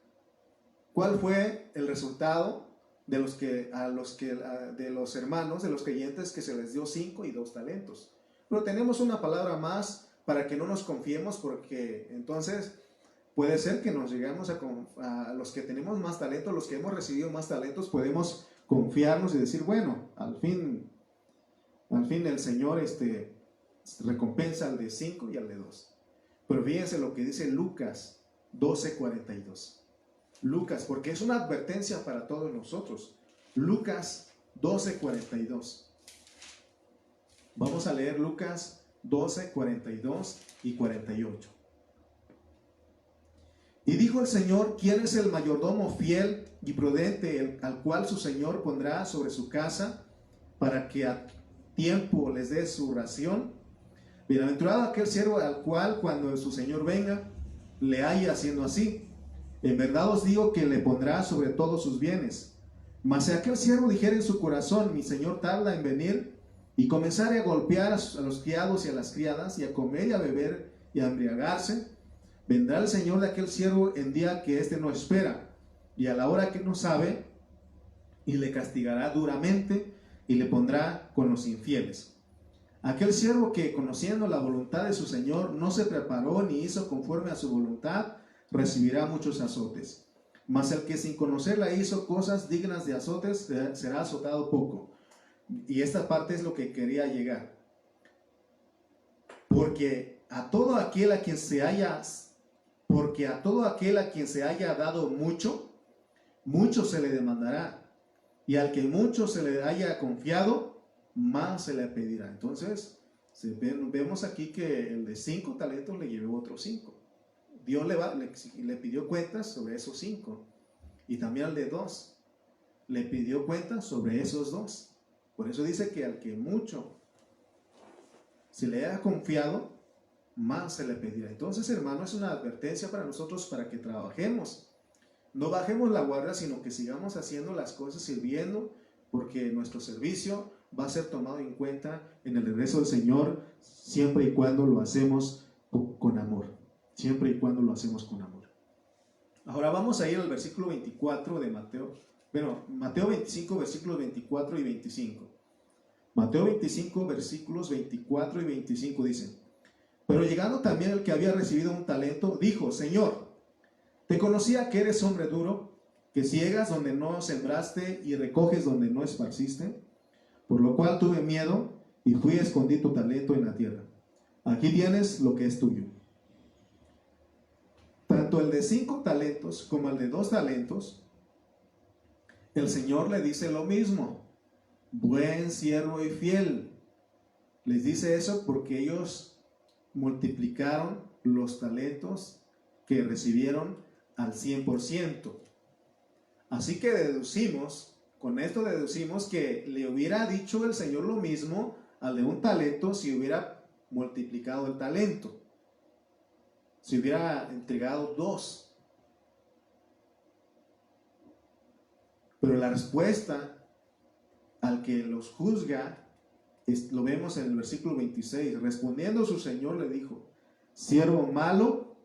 A: cuál fue el resultado de los hermanos, de los creyentes que se les dio 5 y 2 talentos. Pero tenemos una palabra más para que no nos confiemos, porque entonces puede ser que nos lleguemos a los que tenemos más talentos, los que hemos recibido más talentos, podemos confiarnos y decir, bueno, al fin el Señor recompensa al de 5 y al de 2. Pero fíjense lo que dice Lucas 12:42. Lucas, porque es una advertencia para todos nosotros. Lucas 12:42. Vamos a leer Lucas 12:42 y 48. Y dijo el Señor, ¿quién es el mayordomo fiel y prudente, al cual su Señor pondrá sobre su casa para que a tiempo les dé su ración? Bienaventurado aquel siervo al cual cuando su Señor venga le haya haciendo así. En verdad os digo que le pondrá sobre todos sus bienes. Mas si aquel siervo dijere en su corazón, mi Señor tarda en venir, y comenzare a golpear a los criados y a las criadas, y a comer y a beber y a embriagarse, vendrá el Señor de aquel siervo en día que éste no espera, y a la hora que no sabe, y le castigará duramente, y le pondrá con los infieles. Aquel siervo que, conociendo la voluntad de su Señor, no se preparó ni hizo conforme a su voluntad, recibirá muchos azotes. Mas el que sin conocerla hizo cosas dignas de azotes, será azotado poco. Y esta parte es lo que quería llegar. Porque a todo aquel a quien se haya dado mucho, mucho se le demandará. Y al que mucho se le haya confiado, más se le pedirá. Entonces, vemos aquí que el de 5 talentos le llevó otros 5. Dios le pidió cuentas sobre esos 5. Y también al de 2 le pidió cuentas sobre esos 2. Por eso dice que al que mucho se le haya confiado, más se le pedirá. Entonces, hermano, es una advertencia para nosotros para que trabajemos. No bajemos la guardia, sino que sigamos haciendo las cosas, sirviendo, porque nuestro servicio va a ser tomado en cuenta en el regreso del Señor, siempre y cuando lo hacemos con amor. Siempre y cuando lo hacemos con amor. Ahora vamos a ir al versículo 24 de Mateo. Bueno, Mateo 25, versículos 24 y 25. Mateo 25, versículos 24 y 25 dicen: Pero llegando también el que había recibido un talento, dijo: Señor, te conocía que eres hombre duro, que ciegas donde no sembraste y recoges donde no esparciste, por lo cual tuve miedo y fui a escondí tu talento en la tierra. Aquí tienes lo que es tuyo. Tanto el de 5 talentos como el de 2 talentos, el Señor le dice lo mismo: buen siervo y fiel. Les dice eso porque ellos multiplicaron los talentos que recibieron al 100%. Así que con esto deducimos que le hubiera dicho el Señor lo mismo al de un talento si hubiera multiplicado el talento, si hubiera entregado 2. Pero la respuesta al que los juzga lo vemos en el versículo 26. Respondiendo su Señor le dijo: siervo malo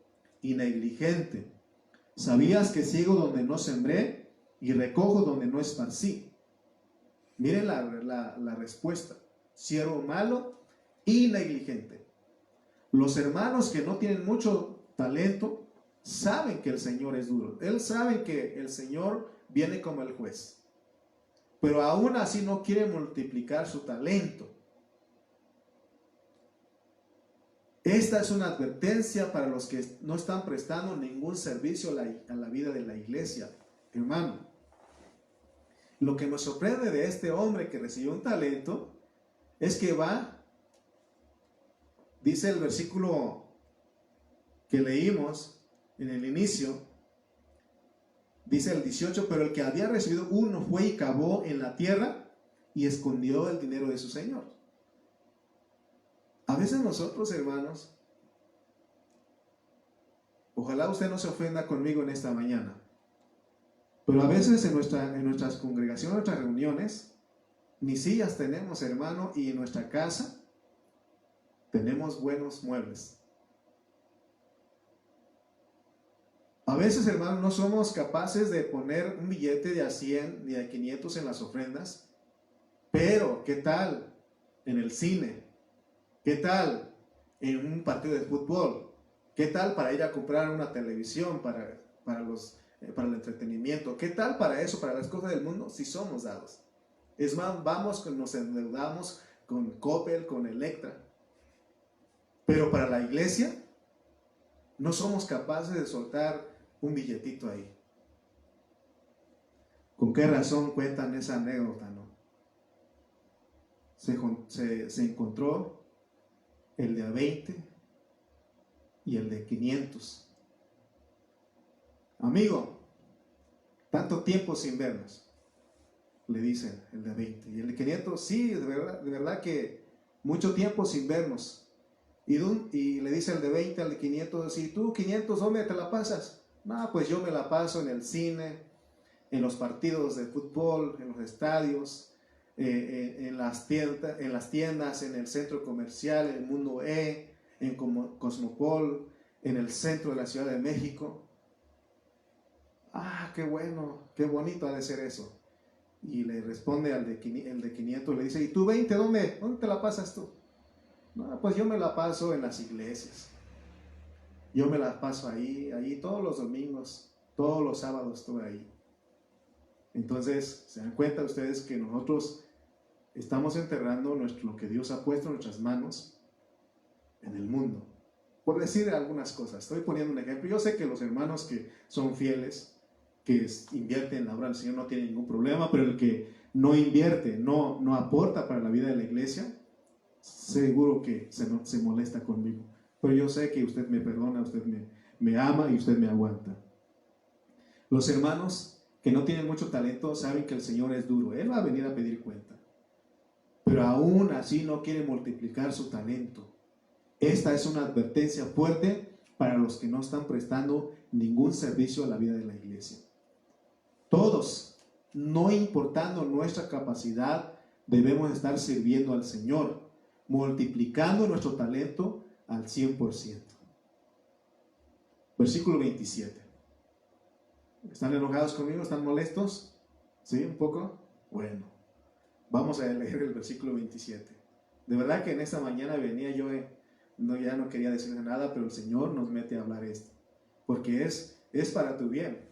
A: y negligente, ¿sabías que ciego donde no sembré y recojo donde no esparcí? Miren la respuesta: siervo malo y negligente. Los hermanos que no tienen mucho talento saben que el Señor es duro. Ellos saben que el Señor viene como el juez, pero aún así no quiere multiplicar su talento. Esta es una advertencia para los que no están prestando ningún servicio a la vida de la iglesia. Hermano, lo que nos sorprende de este hombre que recibió un talento es que dice el versículo que leímos en el inicio, dice el 18, pero el que había recibido uno fue y cavó en la tierra y escondió el dinero de su señor. A veces nosotros, hermanos, ojalá usted no se ofenda conmigo en esta mañana, pero a veces en nuestras congregaciones, en nuestras reuniones, ni sillas tenemos, hermano, y en nuestra casa tenemos buenos muebles. A veces, hermano, no somos capaces de poner un billete de a 100 ni de 500 en las ofrendas, pero ¿qué tal en el cine? ¿Qué tal en un partido de fútbol? ¿Qué tal para ir a comprar una televisión para el entretenimiento? ¿Qué tal para eso, para las cosas del mundo? Si somos dados. Es más, nos endeudamos con Coppel, con Electra. Pero para la iglesia no somos capaces de soltar un billetito ahí. ¿Con qué razón cuentan esa anécdota, no? Se encontró el de a 20 y el de 500. Amigo, tanto tiempo sin vernos, le dicen el de 20. Y el de 500, sí, de verdad que mucho tiempo sin vernos. Y le dice el de 20 al de 500, ¿y tú 500 dónde te la pasas? No, pues yo me la paso en el cine, en los partidos de fútbol, en los estadios, en las tiendas, en el centro comercial, en el Mundo E, en Cosmopol, en el centro de la Ciudad de México. Ah, qué bueno, qué bonito ha de ser eso. Y le responde el de 500, le dice: ¿y tú 20 dónde te la pasas tú? No, pues yo me la paso en las iglesias. Yo me la paso ahí todos los domingos, todos los sábados estoy ahí. Entonces, ¿se dan cuenta ustedes que nosotros estamos enterrando lo que Dios ha puesto en nuestras manos en el mundo? Por decir algunas cosas, estoy poniendo un ejemplo. Yo sé que los hermanos que son fieles, que invierten en la obra del Señor, no tienen ningún problema, pero el que no invierte, no aporta para la vida de la iglesia, seguro que se molesta conmigo. Pero yo sé que usted me perdona, usted me ama y usted me aguanta. Los hermanos que no tienen mucho talento saben que el Señor es duro. Él va a venir a pedir cuenta. Pero aún así no quiere multiplicar su talento. Esta es una advertencia fuerte para los que no están prestando ningún servicio a la vida de la iglesia. Todos, no importando nuestra capacidad, debemos estar sirviendo al Señor, multiplicando nuestro talento al 100%. Versículo 27. ¿Están enojados conmigo? ¿Están molestos? ¿Sí? ¿Un poco? Bueno, vamos a leer el versículo 27. De verdad que en esta mañana venía yo, ya no quería decirle nada, pero el Señor nos mete a hablar esto, porque es para tu bien,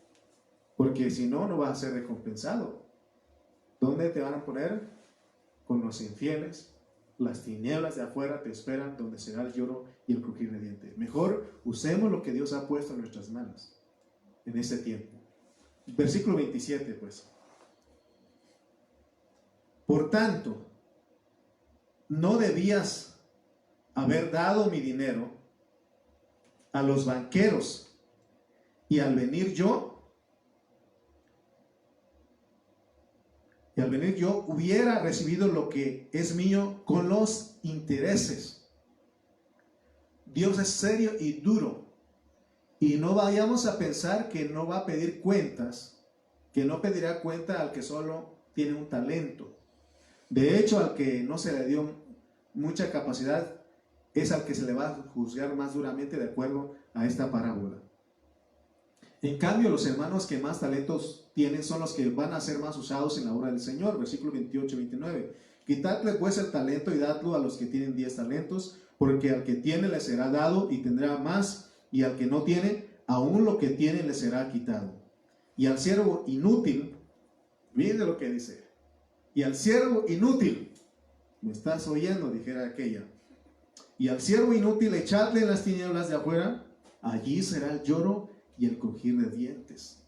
A: porque si no, no vas a ser recompensado. ¿Dónde te van a poner? Con los infieles. Las tinieblas de afuera te esperan, donde será el lloro y el crujir de dientes. Mejor usemos lo que Dios ha puesto en nuestras manos en este tiempo. Versículo 27, pues. Por tanto, no debías haber dado mi dinero a los banqueros y al venir yo hubiera recibido lo que es mío con los intereses. Dios es serio y duro, y no vayamos a pensar que no va a pedir cuentas, que no pedirá cuenta al que solo tiene un talento. De hecho, al que no se le dio mucha capacidad es al que se le va a juzgar más duramente de acuerdo a esta parábola. En cambio, los hermanos que más talentos tienen son los que van a ser más usados en la obra del Señor. Versículo 28 y 29. Quitadle pues el talento y dadlo a los que tienen 10 talentos, porque al que tiene le será dado y tendrá más, y al que no tiene, aún lo que tiene le será quitado. Y al siervo inútil, miren lo que dice, y al siervo inútil, ¿me estás oyendo?, dijera aquella. Y al siervo inútil echadle en las tinieblas de afuera, allí será el lloro y el crujir de dientes.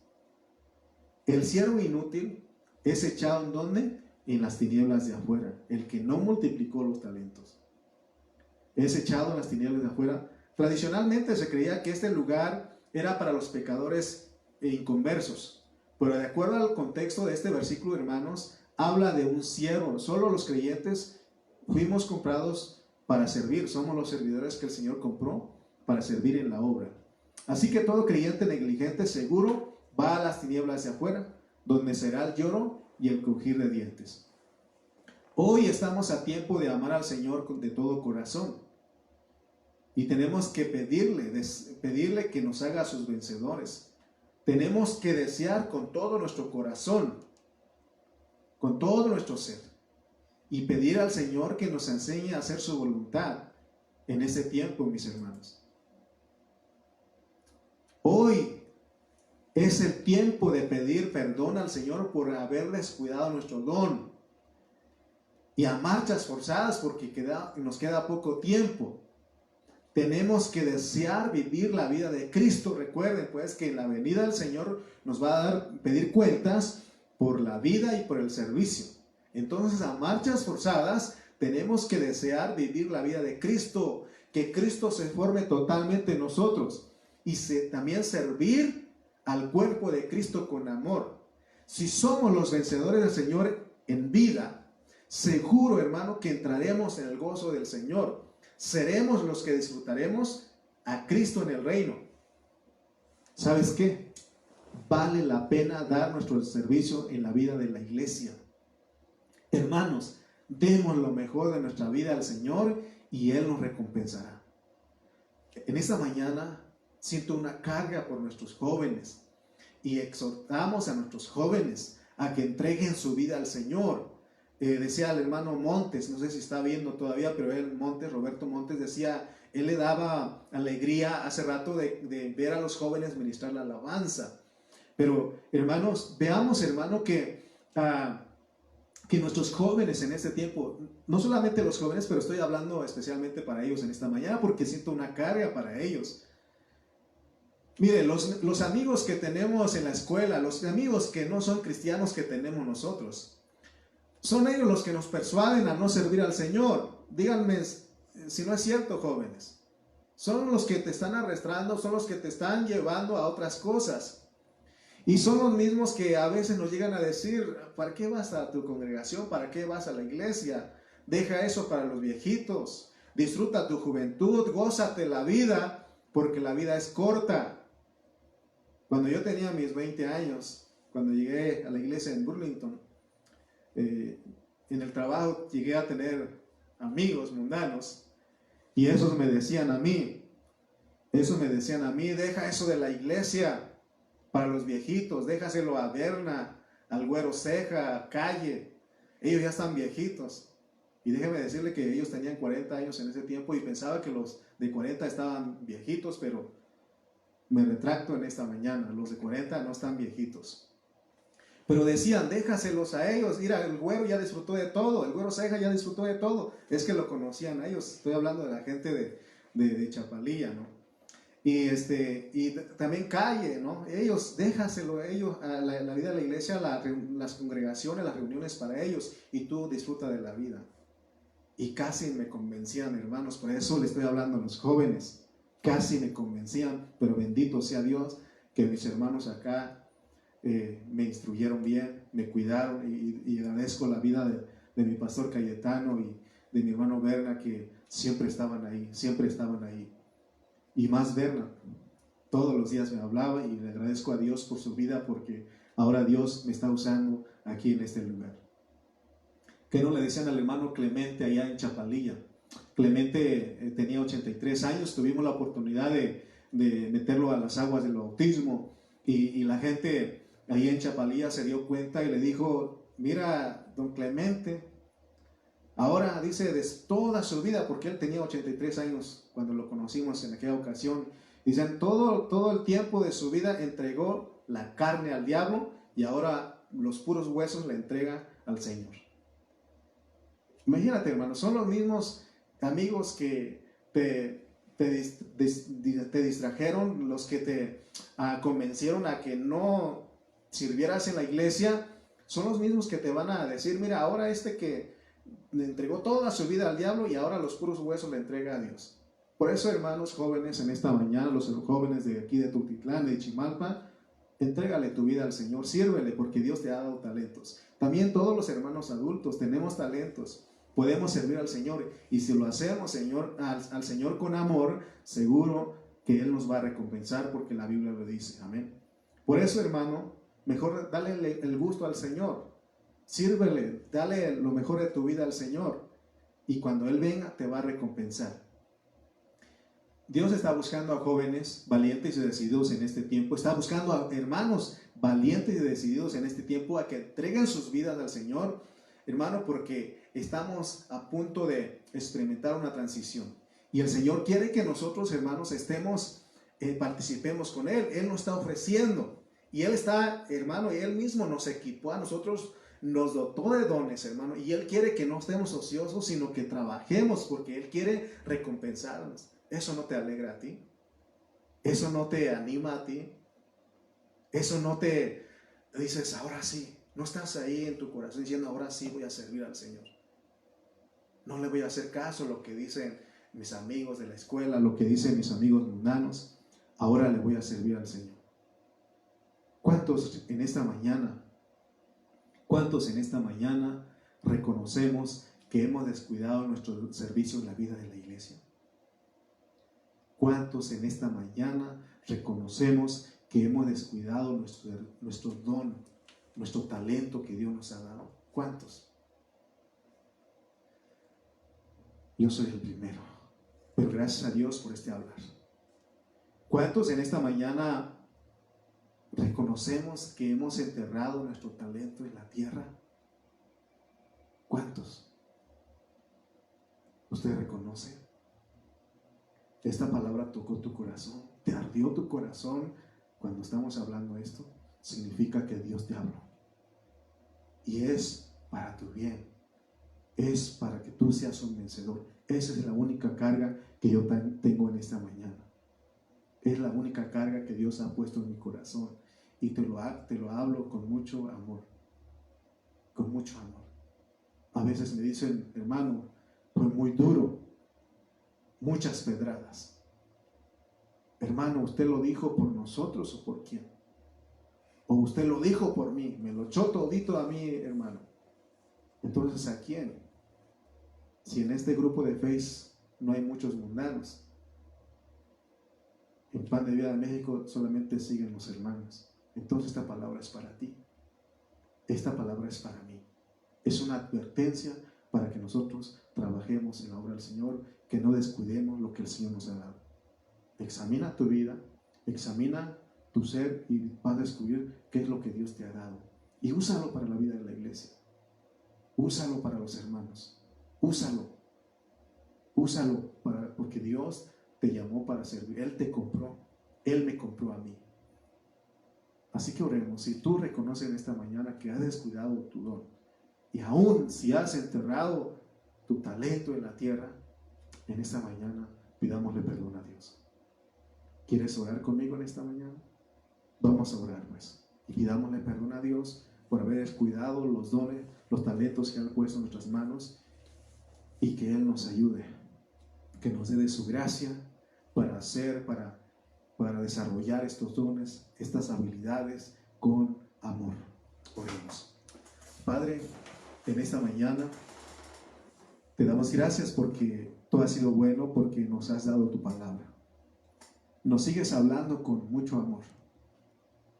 A: El siervo inútil es echado ¿en dónde? En las tinieblas de afuera. El que no multiplicó los talentos es echado en las tinieblas de afuera. Tradicionalmente se creía que este lugar era para los pecadores e inconversos, pero de acuerdo al contexto de este versículo, hermanos, habla de un siervo. Solo los creyentes fuimos comprados para servir. Somos los servidores que el Señor compró para servir en la obra. Así que todo creyente negligente seguro va a las tinieblas de afuera, donde será el lloro y el crujir de dientes. Hoy estamos a tiempo de amar al Señor de todo corazón, y tenemos que pedirle que nos haga sus vencedores. Tenemos que desear con todo nuestro corazón, con todo nuestro ser, y pedir al Señor que nos enseñe a hacer su voluntad en este tiempo, mis hermanos. Hoy es el tiempo de pedir perdón al Señor por haber descuidado nuestro don, y a marchas forzadas, porque nos queda poco tiempo. Tenemos que desear vivir la vida de Cristo. Recuerden pues que en la venida del Señor nos va a pedir cuentas por la vida y por el servicio. Entonces, a marchas forzadas tenemos que desear vivir la vida de Cristo, que Cristo se forme totalmente en nosotros, y también servir al cuerpo de Cristo con amor. Si somos los vencedores del Señor en vida, seguro, hermano, que entraremos en el gozo del Señor. Seremos los que disfrutaremos a Cristo en el reino. ¿Sabes qué? Vale la pena dar nuestro servicio en la vida de la iglesia. Hermanos, demos lo mejor de nuestra vida al Señor y Él nos recompensará. En esta mañana siento una carga por nuestros jóvenes, y exhortamos a nuestros jóvenes a que entreguen su vida al Señor. Decía el hermano Montes, no sé si está viendo todavía, pero Roberto Montes decía, él le daba alegría hace rato de ver a los jóvenes ministrar la alabanza. Pero hermanos, veamos, hermano, que nuestros jóvenes en este tiempo, no solamente los jóvenes, pero estoy hablando especialmente para ellos en esta mañana, porque siento una carga para ellos. Mire, los amigos que tenemos en la escuela, los amigos que no son cristianos que tenemos nosotros, son ellos los que nos persuaden a no servir al Señor. Díganme si no es cierto, jóvenes. Son los que te están arrastrando, son los que te están llevando a otras cosas. Y son los mismos que a veces nos llegan a decir, ¿para qué vas a tu congregación? ¿Para qué vas a la iglesia? Deja eso para los viejitos. Disfruta tu juventud, gózate la vida, porque la vida es corta. Cuando yo tenía mis 20 años, cuando llegué a la iglesia en Burlington, en el trabajo llegué a tener amigos mundanos, y esos me decían a mí, deja eso de la iglesia para los viejitos, déjaselo a Berna, al Güero Ceja, a Calle, ellos ya están viejitos. Y déjeme decirle que ellos tenían 40 años en ese tiempo, y pensaba que los de 40 estaban viejitos, pero me retracto en esta mañana, los de 40 no están viejitos. Pero decían, déjaselos a ellos. Mira, el Güero ya disfrutó de todo, el Güero Ceja ya disfrutó de todo. Es que lo conocían a ellos. Estoy hablando de la gente de Chapalilla, ¿no? Y también Calle, ¿no? Ellos, déjaselo a ellos, a la vida de la iglesia, las congregaciones, las reuniones para ellos, y tú disfruta de la vida. Y casi me convencían, hermanos, por eso le estoy hablando a los jóvenes. Casi me convencían, pero bendito sea Dios que mis hermanos acá me instruyeron bien, me cuidaron y agradezco la vida de mi pastor Cayetano y de mi hermano Berna, que siempre estaban ahí, siempre estaban ahí. Y más Berna, todos los días me hablaba y le agradezco a Dios por su vida, porque ahora Dios me está usando aquí en este lugar. ¿Qué no le decían al hermano Clemente allá en Chapalilla? Clemente tenía 83 años, tuvimos la oportunidad de meterlo a las aguas del bautismo y la gente ahí en Chapalilla se dio cuenta y le dijo: mira, don Clemente, ahora dice de toda su vida, porque él tenía 83 años cuando lo conocimos en aquella ocasión, dicen todo el tiempo de su vida entregó la carne al diablo y ahora los puros huesos le entrega al Señor. Imagínate, hermano, son los mismos amigos que te distrajeron, los que te convencieron a que no sirvieras en la iglesia, son los mismos que te van a decir: mira, ahora que le entregó toda su vida al diablo y ahora los puros huesos le entrega a Dios. Por eso, hermanos jóvenes, en esta mañana, los jóvenes de aquí de Tultitlán, de Chimalpa, entrégale tu vida al Señor, sírvele, porque Dios te ha dado talentos. También todos los hermanos adultos tenemos talentos, podemos servir al Señor, y si lo hacemos, al Señor con amor, seguro que Él nos va a recompensar, porque la Biblia lo dice. Amén. Por eso, hermano, mejor dale el gusto al Señor, sírvele, dale lo mejor de tu vida al Señor, y cuando Él venga te va a recompensar. Dios está buscando a jóvenes valientes y decididos en este tiempo. Está buscando a hermanos valientes y decididos en este tiempo a que entreguen sus vidas al Señor, hermano, porque estamos a punto de experimentar una transición. Y el Señor quiere que nosotros, hermanos, participemos con Él. Él nos está ofreciendo. Y Él está, hermano, y Él mismo nos equipó a nosotros, nos dotó de dones, hermano. Y Él quiere que no estemos ociosos, sino que trabajemos, porque Él quiere recompensarnos. ¿Eso no te alegra a ti? ¿Eso no te anima a ti? ¿Eso no te dices: ahora sí? ¿No estás ahí en tu corazón diciendo: ahora sí voy a servir al Señor? No le voy a hacer caso a lo que dicen mis amigos de la escuela, lo que dicen mis amigos mundanos. Ahora le voy a servir al Señor. ¿Cuántos en esta mañana reconocemos que hemos descuidado nuestro servicio en la vida de la iglesia? ¿Cuántos en esta mañana reconocemos que hemos descuidado nuestro don, nuestro talento que Dios nos ha dado? ¿Cuántos? Yo soy el primero, pero gracias a Dios por este hablar. ¿Cuántos en esta mañana reconocemos que hemos enterrado nuestro talento en la tierra? ¿Cuántos? ¿Usted reconoce? Esta palabra tocó tu corazón, te ardió tu corazón cuando estamos hablando esto. Significa que Dios te habló y es para tu bien, es para que tú seas un vencedor. Esa es la única carga que yo tengo en esta mañana. Es la única carga que Dios ha puesto en mi corazón, y te lo hablo con mucho amor, con mucho amor. A veces me dicen: hermano, fue muy duro, muchas pedradas. Hermano, ¿usted lo dijo por nosotros o por quién? ¿O usted lo dijo por mí? Me lo echó todito a mí, hermano. Entonces, ¿a quién? Si en este grupo de Face no hay muchos mundanos, en Pan de Vida de México solamente siguen los hermanos. Entonces esta palabra es para ti. Esta palabra es para mí. Es una advertencia para que nosotros trabajemos en la obra del Señor, que no descuidemos lo que el Señor nos ha dado. Examina tu vida, examina tu ser, y vas a descubrir qué es lo que Dios te ha dado. Y úsalo para la vida de la iglesia. Úsalo para los hermanos. Úsalo porque Dios te llamó para servir. Él te compró. Él me compró a mí. Así que oremos. Si tú reconoces en esta mañana que has descuidado tu don, y aún si has enterrado tu talento en la tierra, en esta mañana pidámosle perdón a Dios. ¿Quieres orar conmigo en esta mañana? Vamos a orar, pues, y pidámosle perdón a Dios por haber descuidado los dones, los talentos que han puesto en nuestras manos. y que Él nos ayude, que nos dé de su gracia para hacer, para desarrollar estos dones, estas habilidades con amor. Oremos. Padre, en esta mañana te damos gracias porque tú has sido bueno, porque nos has dado tu palabra. Nos sigues hablando con mucho amor.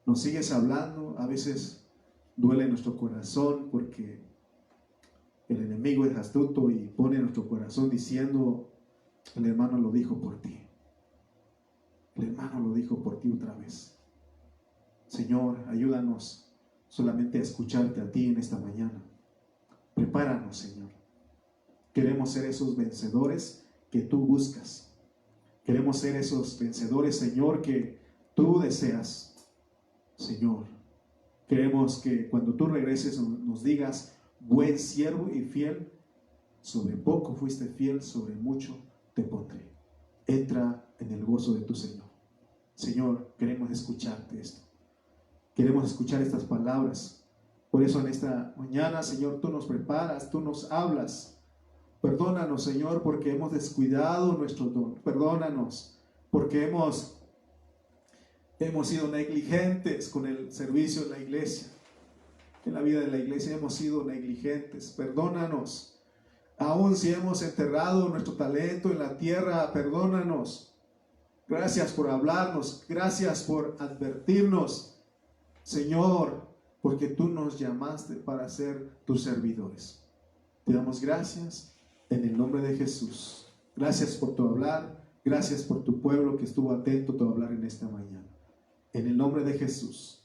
A: Nos sigues hablando, a veces duele nuestro corazón porque el enemigo es astuto y pone en nuestro corazón diciendo: el hermano lo dijo por ti. El hermano lo dijo por ti otra vez. Señor, ayúdanos solamente a escucharte a ti en esta mañana. Prepáranos, Señor. Queremos ser esos vencedores que tú buscas. Queremos ser esos vencedores, Señor, que tú deseas. Señor, queremos que cuando tú regreses nos digas: buen siervo y fiel, sobre poco fuiste fiel, sobre mucho te pondré. Entra en el gozo de tu Señor. Señor, queremos escucharte esto. Queremos escuchar estas palabras. Por eso en esta mañana, Señor, tú nos preparas, tú nos hablas. Perdónanos, Señor, porque hemos descuidado nuestro don. Perdónanos porque hemos sido negligentes con el servicio en la iglesia. En la vida de la iglesia hemos sido negligentes. Perdónanos. Aún si hemos enterrado nuestro talento en la tierra, perdónanos. Gracias por hablarnos. Gracias por advertirnos, Señor, porque tú nos llamaste para ser tus servidores. Te damos gracias en el nombre de Jesús. Gracias por tu hablar. Gracias por tu pueblo que estuvo atento a tu hablar en esta mañana. En el nombre de Jesús.